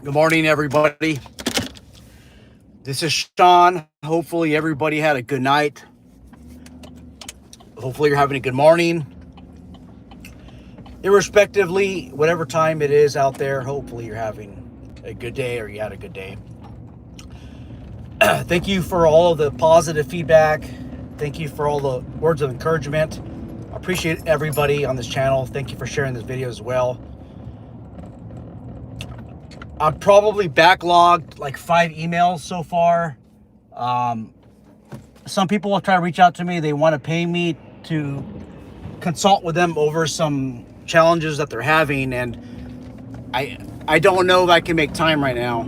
Good morning, everybody. This is Sean. Hopefully, everybody had a good night. Hopefully, you're having a good morning. Irrespectively, whatever time it is out there, hopefully, you're having a good day or you had a good day. Thank you for all of the positive feedback. Thank you for all the words of encouragement. I appreciate everybody on this channel. Thank you for sharing this video as well. I'm probably backlogged like 5 emails so far. Some people will try to reach out to me. They want to pay me to consult with them over some challenges that they're having, and I don't know if I can make time right now,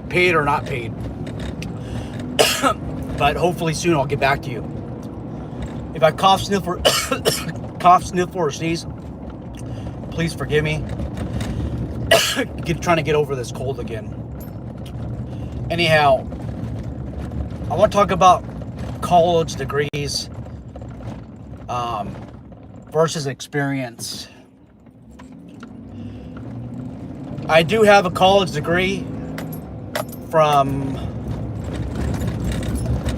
paid or not paid. But hopefully soon I'll get back to you. If I cough, sniffle, or sneeze, please forgive me. Trying to get over this cold again. Anyhow, I want to talk about college degrees versus experience. I do have a college degree from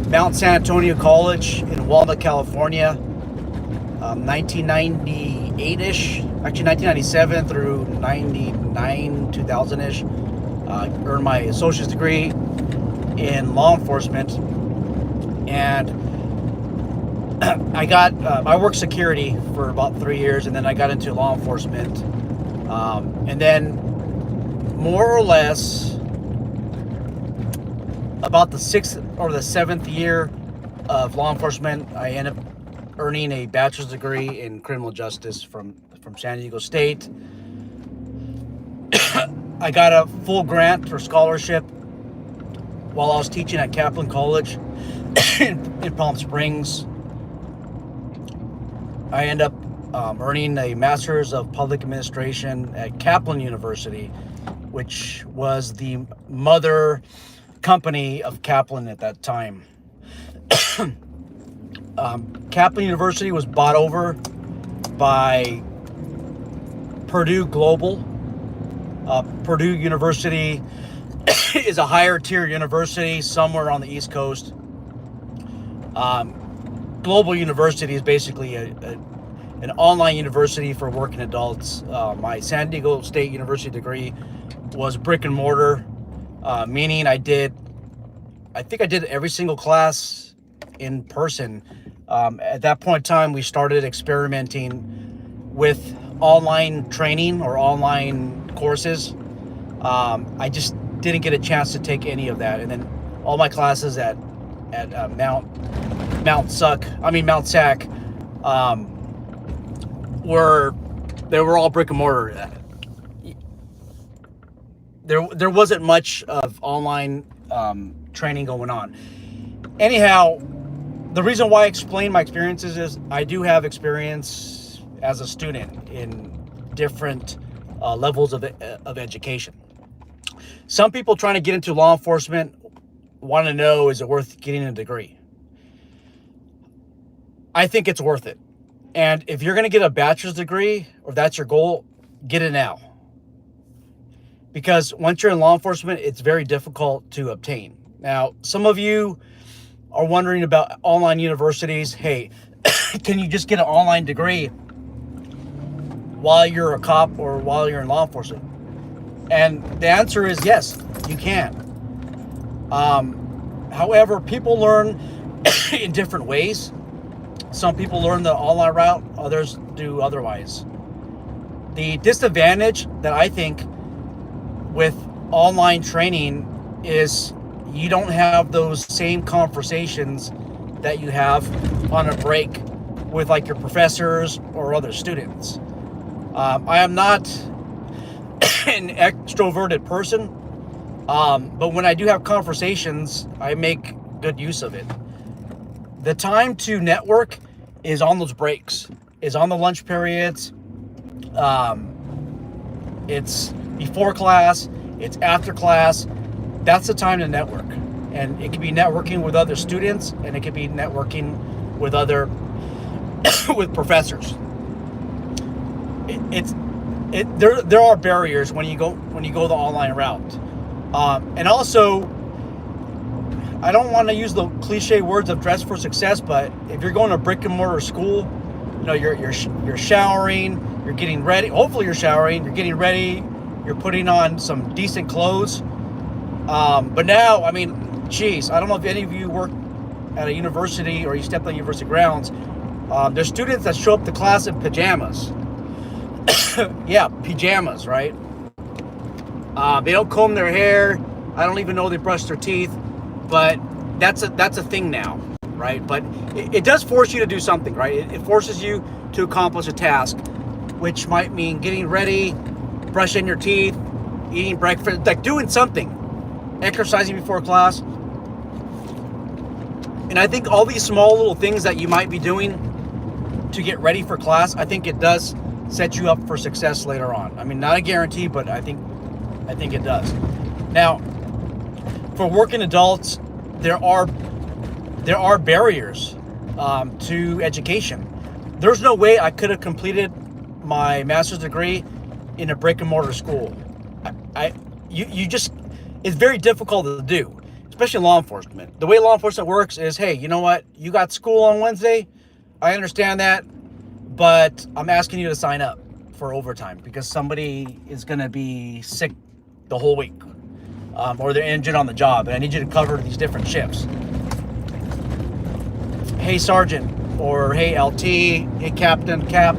Mount San Antonio College in Walnut, California, 1998-ish, actually 1997 through 99, 2000-ish. Earned my associate's degree in law enforcement, and I worked security for about 3 years, and then I got into law enforcement, and then more or less about the 6th or the 7th year of law enforcement, I ended up earning a bachelor's degree in criminal justice from San Diego State. I got a full grant for scholarship while I was teaching at Kaplan College in Palm Springs. I ended up earning a master's of public administration at Kaplan University, which was the mother company of Kaplan at that time. Kaplan University was bought over by Purdue Global. Purdue University is a higher tier university somewhere on the East Coast. Global University is basically an online university for working adults. My San Diego State University degree was brick and mortar, meaning I think I did every single class in person. At that point in time, we started experimenting with online training or online courses. I just didn't get a chance to take any of that, and then all my classes at Mount SAC were all brick and mortar. There wasn't much of online training going on. Anyhow, the reason why I explain my experiences is I do have experience as a student in different levels of education. Some people trying to get into law enforcement want to know, is it worth getting a degree? I think it's worth it. And if you're going to get a bachelor's degree, or that's your goal, get it now. Because once you're in law enforcement, it's very difficult to obtain. Now, some of you are wondering about online universities. Hey, can you just get an online degree while you're a cop or while you're in law enforcement? And the answer is yes, you can. However, people learn in different ways. Some people learn the online route, others do otherwise. The disadvantage that I think with online training is you don't have those same conversations that you have on a break with like your professors or other students. I am not an extroverted person, but when I do have conversations, I make good use of it. The time to network is on those breaks, is on the lunch periods. It's before class, it's after class. That's the time to network. And it could be networking with other students, and it could be networking with with professors. there are barriers when you go the online route, and also I don't want to use the cliche words of dress for success, but if you're going to brick and mortar school, you're showering, you're getting ready. Hopefully you're showering, you're getting ready, you're putting on some decent clothes. But now, I mean, geez, I don't know if any of you work at a university or you stepped on university grounds. There's students that show up to class in pajamas. Yeah, pajamas, right? They don't comb their hair. I don't even know they brush their teeth. But that's a thing now, right? But it does force you to do something, right? It forces you to accomplish a task, which might mean getting ready, brushing your teeth, eating breakfast, like doing something, exercising before class. And I think all these small little things that you might be doing to get ready for class, I think it does set you up for success later on. I mean, not a guarantee, but I think it does. Now, for working adults, there are barriers to education. There's no way I could have completed my master's degree in a brick and mortar school. It's very difficult to do, especially in law enforcement. The way law enforcement works is, hey, you know what? You got school on Wednesday. I understand that, but I'm asking you to sign up for overtime because somebody is going to be sick the whole week, or they're injured on the job, and I need you to cover these different shifts. Hey, Sergeant, or hey, LT, hey, Captain, Cap,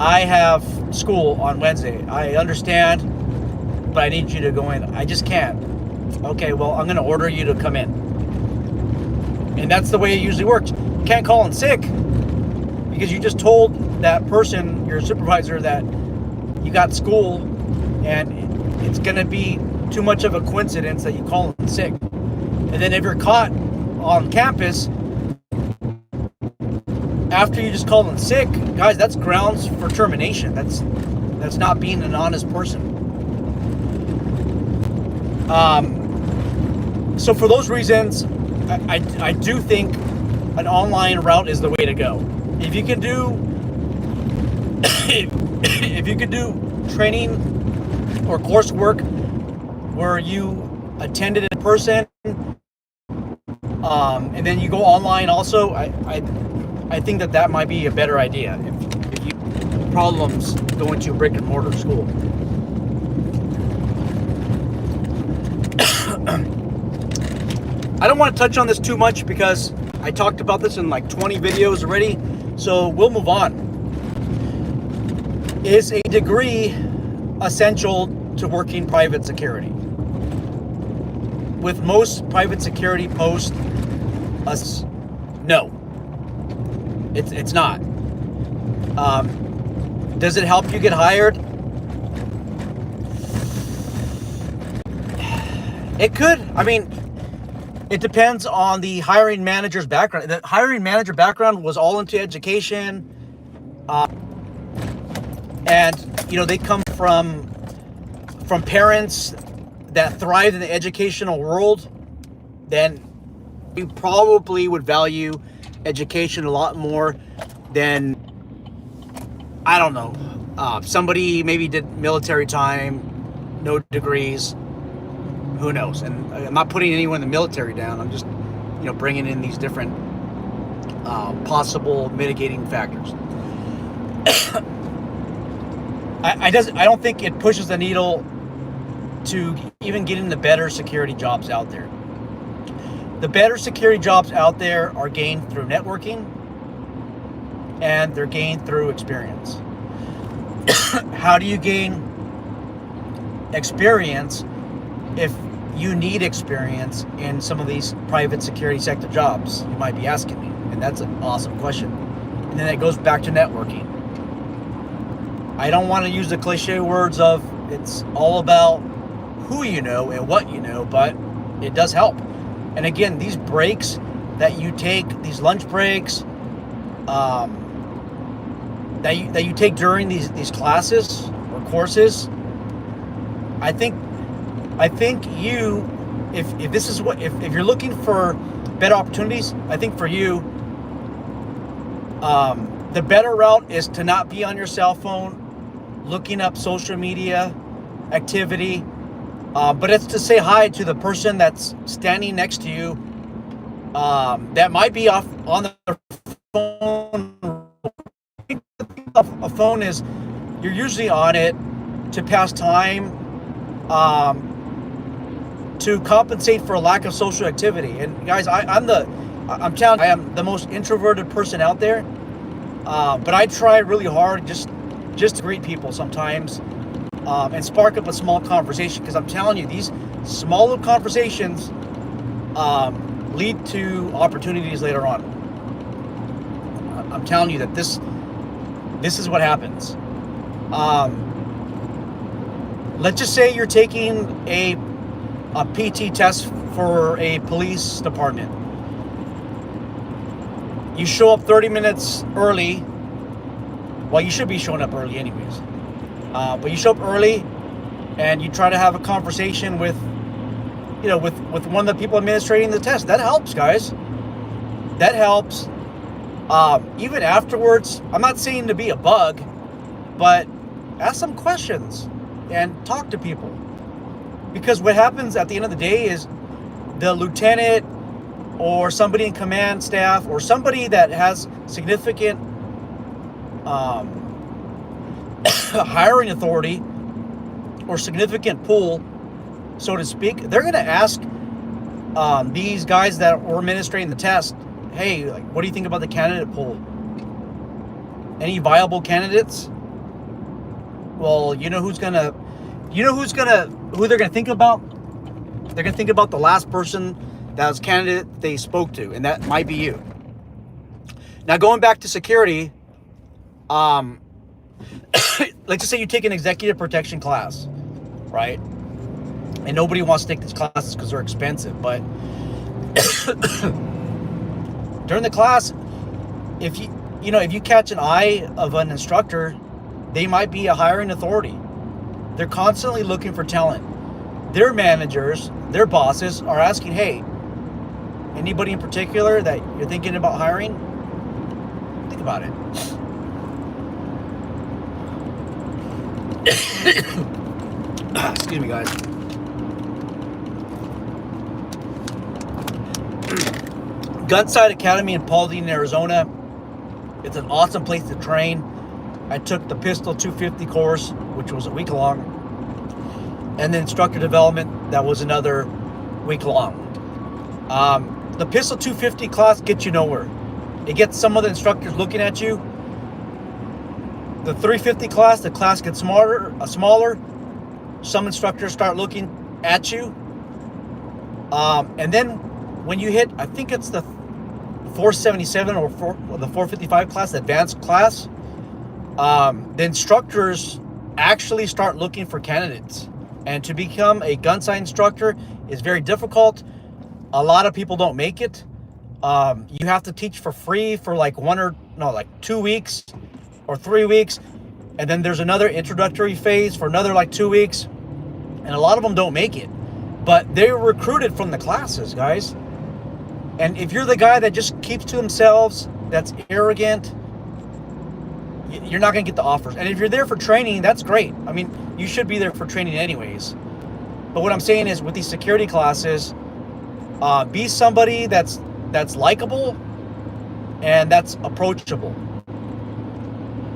I have school on Wednesday. I understand, but I need you to go in. I just can't. Okay, well, I'm going to order you to come in. And that's the way it usually works. You can't call in sick because you just told that person, your supervisor, that you got school, and it's going to be too much of a coincidence that you call in sick. And then if you're caught on campus after you just called in sick, guys, that's grounds for termination. That's not being an honest person. So for those reasons, I do think an online route is the way to go. If you can do training or coursework where you attended in person, and then you go online also, I think that might be a better idea if you have problems going to a brick and mortar school. I don't want to touch on this too much because I talked about this in like 20 videos already, so we'll move on. Is a degree essential to working private security? With most private security posts, no. It's not. Does it help you get hired? It could. I mean, it depends on the hiring manager's background. The hiring manager background was all into education, and they come from parents that thrived in the educational world. Then you probably would value education a lot more than, I don't know, somebody maybe did military time, no degrees. Who knows? And I'm not putting anyone in the military down. I'm just, bringing in these different possible mitigating factors. I don't think it pushes the needle to even get into better security jobs out there. The better security jobs out there are gained through networking, and they're gained through experience. How do you gain experience if you need experience in some of these private security sector jobs? You might be asking me, and that's an awesome question. And then it goes back to networking. I don't want to use the cliche words of it's all about who you know and what you know, but it does help. And again, these breaks that you take, these lunch breaks, that you take during these classes or courses, I think you, if this is what, if you're looking for better opportunities, I think for you, the better route is to not be on your cell phone. looking up social media activity, but it's to say hi to the person that's standing next to you, that might be off on the phone. A phone is, you're usually on it to pass time, to compensate for a lack of social activity. And guys, I'm telling you, I am the most introverted person out there, but I try really hard just to greet people sometimes, and spark up a small conversation, because I'm telling you, these small little conversations lead to opportunities later on. I'm telling you that this is what happens. Let's just say you're taking a PT test for a police department. You show up 30 minutes early. Well, you should be showing up early anyways. But you show up early and you try to have a conversation with one of the people administrating the test. That helps, guys. That helps. Even afterwards, I'm not saying to be a bug, but ask some questions and talk to people. Because what happens at the end of the day is the lieutenant or somebody in command staff or somebody that has significant hiring authority or significant pull, so to speak, they're going to ask these guys that were administrating the test, hey, like, what do you think about the candidate pool? Any viable candidates? Well, who they're going to think about? They're going to think about the last person that was candidate they spoke to, and that might be you. Now, going back to security, let's just say you take an executive protection class, right? And nobody wants to take these classes because they're expensive, but during the class, if you catch an eye of an instructor, they might be a hiring authority. They're constantly looking for talent. Their managers, their bosses are asking, hey, anybody in particular that you're thinking about hiring? Think about it. Excuse me, guys. Gunsite Academy in Paulding, Arizona. It's an awesome place to train. I took the Pistol 250 course, which was a week long, and the instructor development, that was another week long. The Pistol 250 class gets you nowhere. It gets some of the instructors looking at you. The 350 class, the class gets smaller. Some instructors start looking at you. And then when you hit, I think it's the 477 or the 455 class, the advanced class, the instructors actually start looking for candidates. And to become a gun sight instructor is very difficult. A lot of people don't make it. You have to teach for free for like 2 weeks or 3 weeks. And then there's another introductory phase for another 2 weeks. And a lot of them don't make it. But they're recruited from the classes, guys. And if you're the guy that just keeps to themselves, that's arrogant, you're not going to get the offers. And if you're there for training, that's great. I mean, you should be there for training anyways. But what I'm saying is, with these security classes, be somebody that's likable and that's approachable.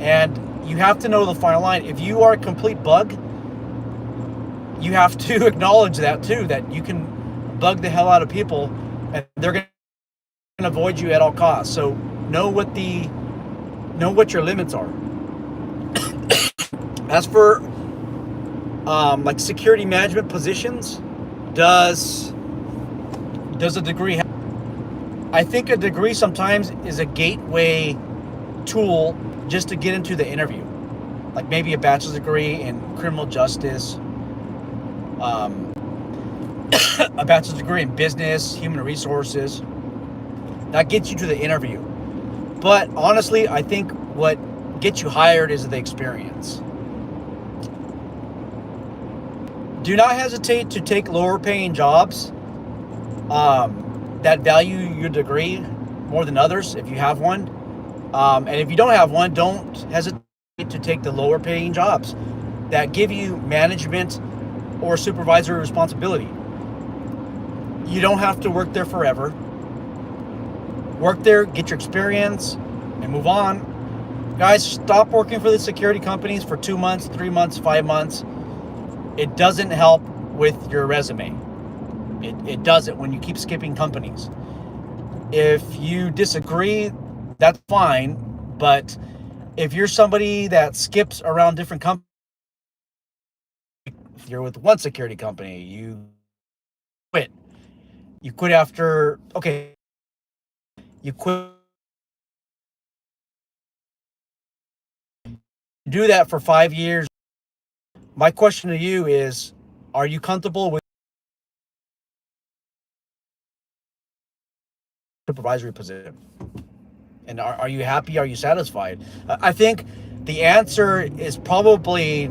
And you have to know the fine line. If you are a complete bug, you have to acknowledge that too, that you can bug the hell out of people and they're going to avoid you at all costs. So know what your limits are. As for security management positions, does a degree help? I think a degree sometimes is a gateway tool just to get into the interview. Like maybe a bachelor's degree in criminal justice, a bachelor's degree in business, human resources. That gets you to the interview. But honestly, I think what gets you hired is the experience. Do not hesitate to take lower paying jobs that value your degree more than others if you have one. And if you don't have one, don't hesitate to take the lower paying jobs that give you management or supervisory responsibility. You don't have to work there forever. Work there, get your experience, and move on. Guys, stop working for the security companies for 2 months, 3 months, 5 months. It doesn't help with your resume. It doesn't when you keep skipping companies. If you disagree, that's fine. But if you're somebody that skips around different companies, if you're with one security company, you quit. You quit after, okay, you quit. Do that for 5 years. My question to you is, are you comfortable with supervisory position? And are you happy? Are you satisfied? I think the answer is probably,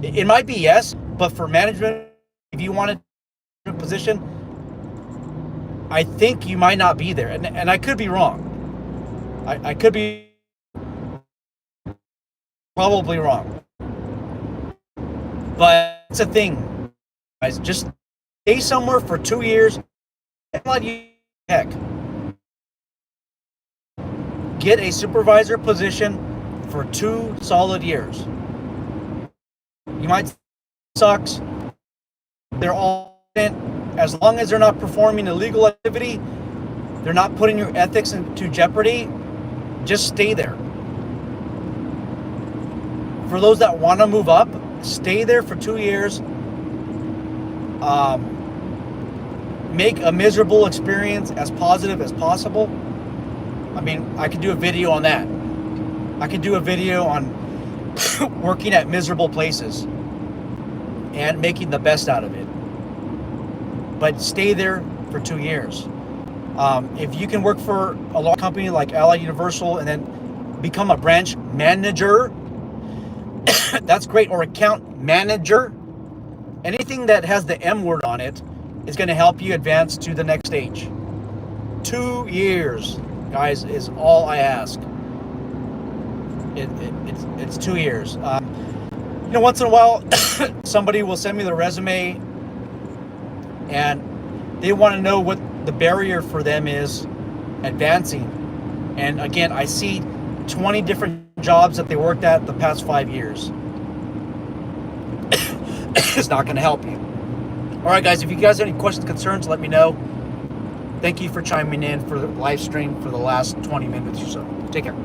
it might be yes, but for management, if you wanted a position, I think you might not be there. And I could be wrong. I could be probably wrong. But it's a thing, guys. Just stay somewhere for 2 years. Heck, get a supervisor position for 2 solid years. You might sucks. They're all in. As long as they're not performing illegal activity, they're not putting your ethics into jeopardy, just stay there. For those that want to move up, stay there for 2 years. Make a miserable experience as positive as possible. I mean, I could do a video on that. I could do a video on working at miserable places and making the best out of it. But stay there for 2 years. If you can work for a law company like Allied Universal and then become a branch manager, that's great. Or account manager. Anything that has the M word on it is going to help you advance to the next stage. 2 years, guys, is all I ask. It's 2 years. Once in a while, somebody will send me their resume and they want to know what the barrier for them is advancing. And again, I see 20 different jobs that they worked at the past 5 years. It's not going to help you. All right, guys, if you guys have any questions, concerns, let me know. Thank you for chiming in for the live stream for the last 20 minutes or so. Take care.